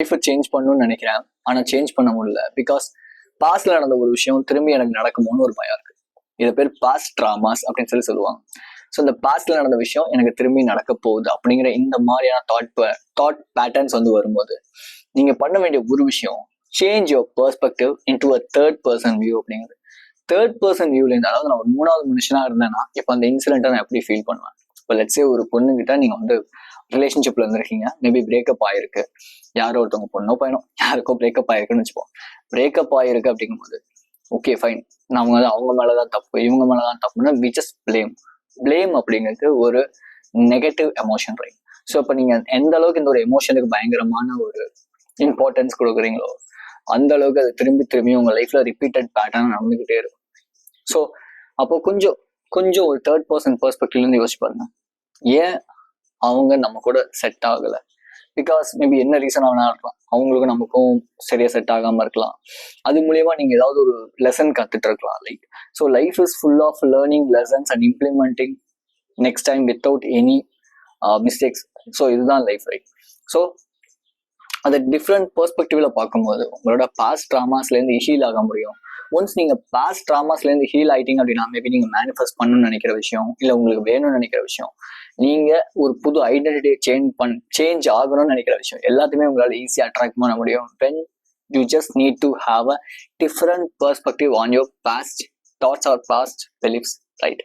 லைஃப்பை சேஞ்ச் பண்ணணும்னு நினைக்கிறேன், ஆனால் சேஞ்ச் பண்ண முடியல. பிகாஸ் பாஸ்ட்ல நடந்த ஒரு விஷயம் திரும்பி எனக்கு நடக்குமோன்னு ஒரு பயம் இருக்கு. இதை பேர் பாஸ்ட் ட்ராமாஸ் அப்படின்னு சொல்லுவாங்க. ஸோ இந்த பாஸ்ட்ல நடந்த விஷயம் எனக்கு திரும்பி நடக்க போகுது அப்படிங்கிற இந்த மாதிரியான தாட் பேட்டர்ன்ஸ் வரும்போது நீங்க பண்ண வேண்டிய ஒரு விஷயம், change your perspective into a third person view அப்படிங்கிறது. தேர்ட் பர்சன் வியூல இருந்து, அதாவது நான் ஒரு மூணாவது மனுஷனா இருந்தேன்னா இப்போ அந்த இன்சிடென்ட்டை நான் எப்படி ஃபீல் பண்ணுவேன். இப்போ லெட்ஸே ஒரு பொண்ணுகிட்ட நீங்க ரிலேஷன்ஷிப்ல இருந்திருக்கீங்க, மேபி பிரேக்கப் ஆயிருக்கு, யாரோ ஒருத்தவங்க பொண்ணோ பையனோ யாருக்கோ பிரேக்கப் ஆயிருக்குன்னு வச்சுப்போம். பிரேக்கப் ஆயிருக்கு அப்படிங்கும்போது ஓகே ஃபைன், நான் அவங்க மேலதான் தப்பு, இவங்க மேலதான் தப்புன்னா வி ஜஸ்ட் பிளேம் அப்படிங்கிறது ஒரு நெகட்டிவ் எமோஷன், ரைட்? ஸோ இப்போ நீங்க எந்த அளவுக்கு இந்த ஒரு எமோஷனுக்கு பயங்கரமான ஒரு இம்பார்ட்டன்ஸ் கொடுக்குறீங்களோ அந்த அளவுக்கு அது திரும்பி உங்க லைஃப்ல ரிப்பீட்டட் பேட்டர்ன் நடந்துகிட்டே இருக்கும். ஸோ அப்போ கொஞ்சம் ஒரு தேர்ட் பர்சன் பெர்ஸ்பெக்டிவ்ல இருந்து யோசிச்சு பாருங்க, ஏன் அவங்க நம்ம கூட செட் ஆகல? பிகாஸ் மேபி என்ன ரீசனா வேணா இருக்கலாம், அவங்களுக்கும் நமக்கும் சரியா செட் ஆகாம இருக்கலாம். அது மூலியமா நீங்க ஏதாவது ஒரு லெசன் கத்துட்டு இருக்கலாம். Like so life is full of learning lessons and implementing next time without any mistakes. So இதுதான் லைஃப், ரைட்? ஸோ அதை டிஃப்ரெண்ட் பெர்ஸ்பெக்டிவ்ல பார்க்கும்போது உங்களோட பாஸ்ட் ட்ராமாஸ்ல இருந்து ஹீல் ஆக முடியும். ஒன்ஸ் நீங்க பாஸ்ட் ட்ராமாஸ்ல இருந்து ஹீல் ஆயிட்டீங்க அப்படின்னா மேபி நீங்க மேனிஃபெஸ்ட் பண்ணணும்னு நினைக்கிற விஷயம், இல்ல உங்களுக்கு வேணும்னு நினைக்கிற விஷயம், நீங்க ஒரு புது ஐடென்டிட்டியை சேஞ்ச் ஆகணும்னு நினைக்கிற விஷயம் எல்லாத்தையுமே உங்களால ஈஸியா அட்ராக்ட் பண்ண முடியும். when you just need to have a different perspective on your past thoughts or past beliefs, right?